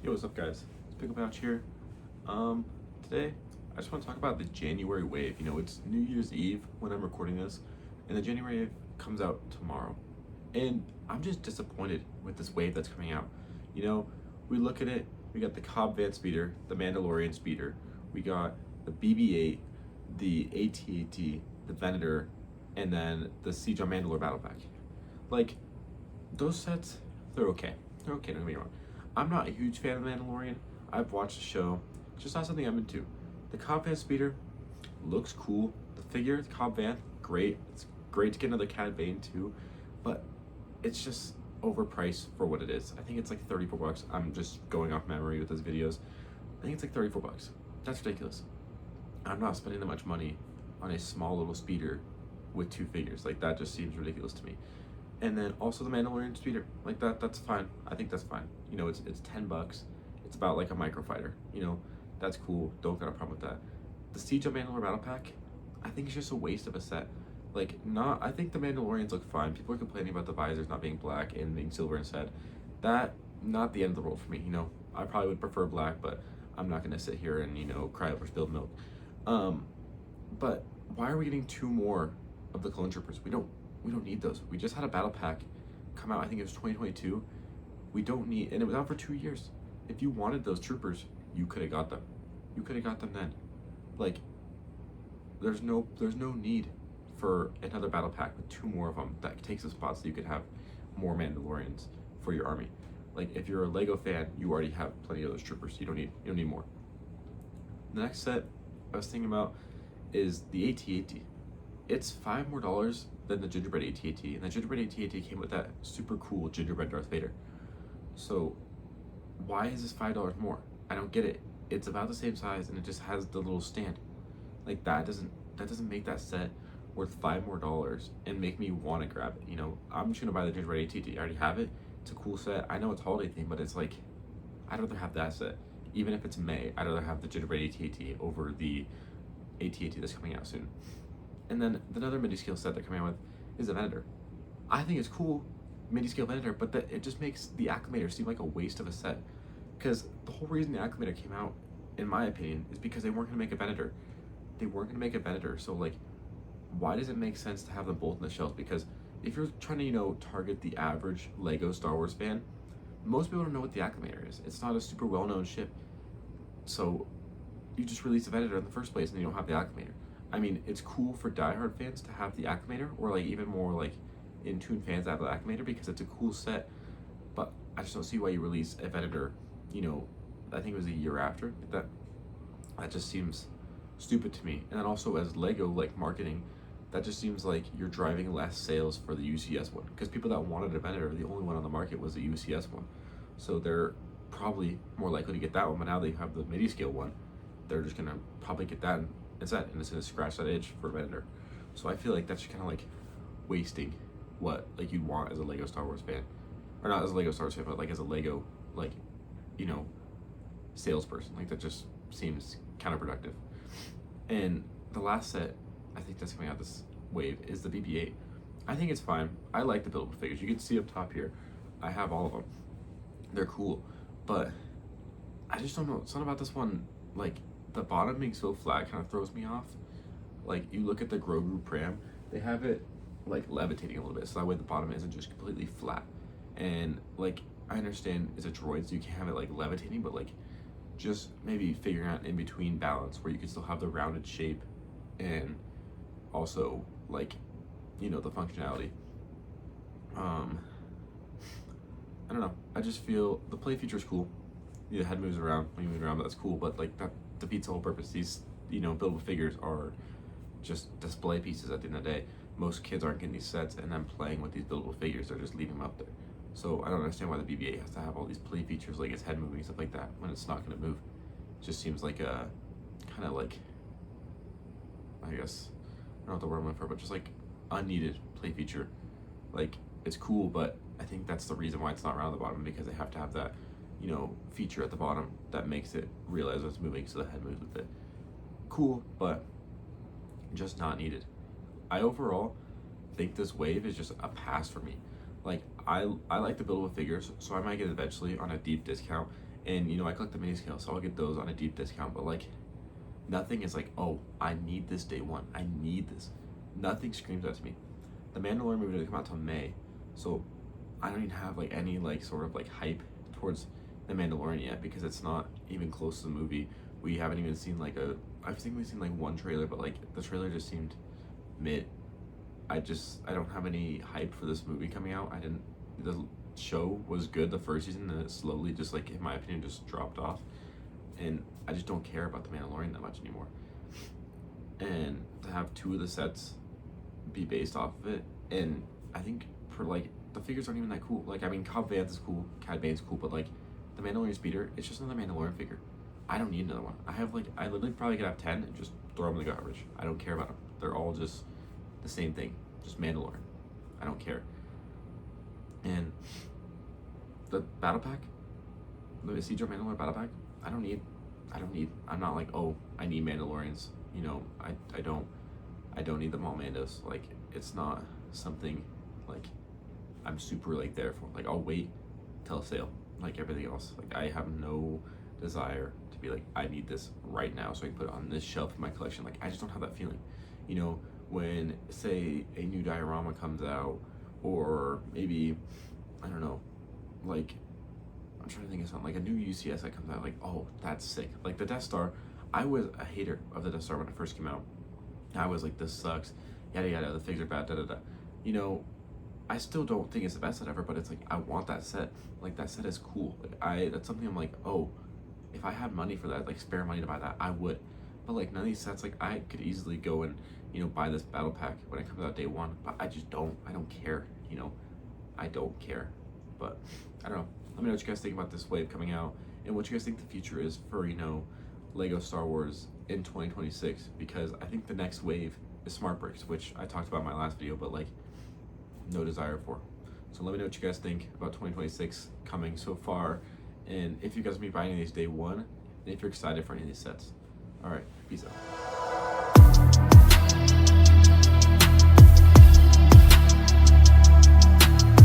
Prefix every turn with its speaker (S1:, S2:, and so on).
S1: Yo, what's up, guys? It's Pickle Pouch here. Today I just want to talk about the January wave. It's New Year's Eve when I'm recording this, and the January wave comes out tomorrow. And I'm just disappointed with this wave that's coming out. You know, we look at it, we got the Cobb Van Speeder, the Mandalorian Speeder, we got the BB-8, the AT-AT, the Venator, and then the Siege on Mandalore Battle Pack. Like, those sets, they're okay. They're okay, don't get me wrong. I'm not a huge fan of The Mandalorian. I've watched the show. It's just not something I'm into. The Cobb Van Speeder looks cool. The figure, the Cobb Van, great. It's great to get another Cad Bane too, but it's just overpriced for what it is. I think it's like 34 bucks. I'm just going off memory with those videos. I think it's like 34 bucks. That's ridiculous. I'm not spending that much money on a small little speeder with two figures. Like, that just seems ridiculous to me. And then also the Mandalorian Speeder, like that's fine. I think that's fine. It's 10 bucks. It's about like a microfighter. That's cool. Don't got a problem with that. The Siege of Mandalore Battle Pack, I think it's just a waste of a set. I think the Mandalorians look fine. People are complaining about the visors not being black and being silver instead. That, not the end of the world for me. I probably would prefer black, but I'm not gonna sit here and cry over spilled milk. But why are we getting two more of the clone troopers? We don't need those. We just had a battle pack come out, I think it was 2022. We don't need, and it was out for 2 years. If you wanted those troopers, you could have got them. You could have got them then. Like, there's no need for another battle pack with two more of them that takes the spot so you could have more Mandalorians for your army. Like, if you're a Lego fan, you already have plenty of those troopers. You don't need more. The next set I was thinking about is the AT-AT. It's $5 more than the gingerbread AT-AT, and the gingerbread AT-AT came with that super cool gingerbread Darth Vader. So why is this $5 more? I don't get it. It's about the same size and it just has the little stand. Like, that doesn't make that set worth $5 more and make me want to grab it. I'm just gonna buy the gingerbread AT-AT. I already have it. It's a cool set. I know it's a holiday thing, but it's like, I'd rather have that set. Even if it's May, I'd rather have the gingerbread AT-AT over the AT-AT that's coming out soon. And then another midi-scale set they're coming out with is the Venator. I think it's cool, midi-scale Venator, but it just makes the Acclimator seem like a waste of a set. Because the whole reason the Acclimator came out, in my opinion, is because they weren't going to make a Venator. They weren't going to make a Venator, so like, why does it make sense to have them both in the shelves? Because if you're trying to, target the average Lego Star Wars fan, most people don't know what the Acclimator is. It's not a super well-known ship. So you just release the Venator in the first place and you don't have the Acclimator. I mean, it's cool for diehard fans to have the Acclimator, or like even more like in-tune fans to have the Acclimator, because it's a cool set. But I just don't see why you release a Venator, I think it was a year after. That just seems stupid to me. And then also, as Lego like marketing, that just seems like you're driving less sales for the UCS one, because people that wanted a Venator, the only one on the market was the UCS one. So they're probably more likely to get that one, but now they have the midi scale one. They're just gonna probably get that instead, and it's gonna scratch that itch for Venator. So I feel like that's kind of like wasting what like you'd want as a Lego Star Wars fan, or not as a Lego Star Wars fan, but like as a Lego like salesperson. Like, that just seems counterproductive. And the last set I think that's coming out this wave is the BB-8. I think it's fine. I like the buildable figures. You can see up top here, I have all of them. They're cool, but I just don't know. Something about this one, like the bottom being so flat, kind of throws me off. Like, you look at the Grogu Pram, they have it like levitating a little bit, so that way the bottom isn't just completely flat. And like, I understand it's a droid, so you can't have it like levitating, but like, just maybe figuring out in between balance where you can still have the rounded shape and also like, the functionality. I don't know. I just feel the play feature is cool. The head moves around when you move around, but that's cool. But like, that defeats the whole purpose. These, buildable figures are just display pieces at the end of the day. Most kids aren't getting these sets and then playing with these buildable figures. They're just leaving them up there. So I don't understand why the BB-8 has to have all these play features, like its head moving, stuff like that, when it's not going to move. It just seems like a kind of like, I guess, I don't know what the word I'm looking for, but just like unneeded play feature. Like, it's cool, but I think that's the reason why it's not around the bottom, because they have to have that, feature at the bottom that makes it realize it's moving, so the head moves with it. Cool, but just not needed. I overall think this wave is just a pass for me. Like, I like the buildable figures, so I might get it eventually on a deep discount And I collect the mini scale, so I'll get those on a deep discount. But like, nothing is like, oh, I need this day one. I need this. Nothing screams that to me. The Mandalorian movie doesn't come out till May, so I don't even have like any like sort of like hype towards the Mandalorian yet, because it's not even close to the movie. We haven't even seen like I think we've seen like one trailer, but like the trailer just seemed mid. I don't have any hype for this movie coming out. The show was good the first season, and it slowly just like, in my opinion, just dropped off. And I just don't care about the Mandalorian that much anymore. And to have two of the sets be based off of it, and I think for like, the figures aren't even that cool. Like, I mean, Cobb Vanth is cool, Cad Bane's cool, but like the Mandalorian speeder, it's just another Mandalorian figure. I don't need another one. I literally probably could have 10 and just throw them in the garbage. I don't care about them. They're all just the same thing, just Mandalorian. I don't care. And the battle pack, the Siege of Mandalorian battle pack, I don't need. I'm not like, oh, I need Mandalorians. I don't need them all Mandos. Like, it's not something like I'm super like there for. Like, I'll wait till sale, like everything else. Like, I have no desire to be like, I need this right now so I can put it on this shelf in my collection. Like, I just don't have that feeling. When say a new diorama comes out, or maybe, I don't know, like, I'm trying to think of something, like a new UCS that comes out, like, oh, that's sick. Like the Death Star, I was a hater of the Death Star when it first came out. I was like, this sucks, yada yada, the figs are bad, da da da. I still don't think it's the best set ever, but it's like, I want that set. Like, that set is cool. Like, that's something I'm like, oh, if I had money for that, like spare money to buy that, I would. But like, none of these sets, like, I could easily go and buy this battle pack when it comes out day one, but I just don't. I don't care. I don't care. But I don't know. Let me know what you guys think about this wave coming out, and what you guys think the future is for Lego Star Wars in 2026, because I think the next wave is Smart Bricks, which I talked about in my last video, but like, no desire for. So let me know what you guys think about 2026 coming so far, and if you guys will be buying any of these day one, and if you're excited for any of these sets. All right, peace out.